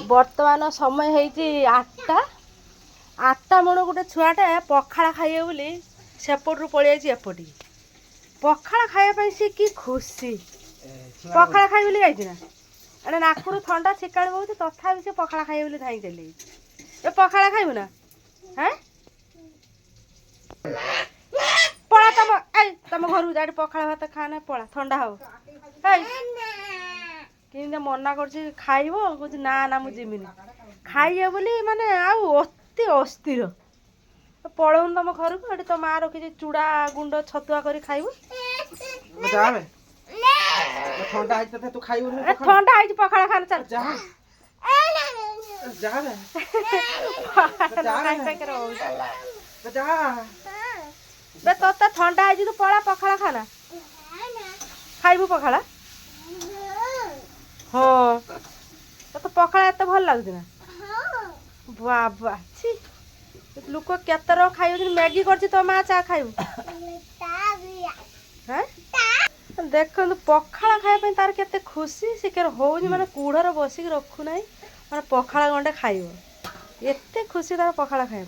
बर्तमान समय है 8टा 8टा मन गोटे छुआटे पखाड़ा खाइए बोली सेपटू पलि एपटी पखाड़ा खायापी सी कि खुशी पखाड़ा खाई बोली जाइना अरे नाकू थंडा छिकाड़ी बहुत तथा से पखाड़ा खाइए बोली धाई चली ए पखाड़ा खाइबू ना हाँ पड़ा तुम घर जा पखाड़ा भात खाना पड़ा ठंडा हो कि मना कर खाइब कह ना ना मुझे खाइए बोली माने अति अस्थिर पलौन तुम घर को तो माँ रखी चूड़ा गुंड छतुआ कर खाइबू ठंडा है पखाड़ा खाना चल तो ठंडा है तू पड़ा पखाड़ा खाना खाइबू पखाड़ा हाँ तो पखाड़ा एत भल लगुना बाबा छी लोक केत खाई मैगी कर तो माँ चा खाइबू देख पखाड़ा खाया तार केते खुशी से हो माने कूढ़र बसिक रखुना माने पखाड़ा गंडे खाइब एते खुशी तार पखाड़ा खाया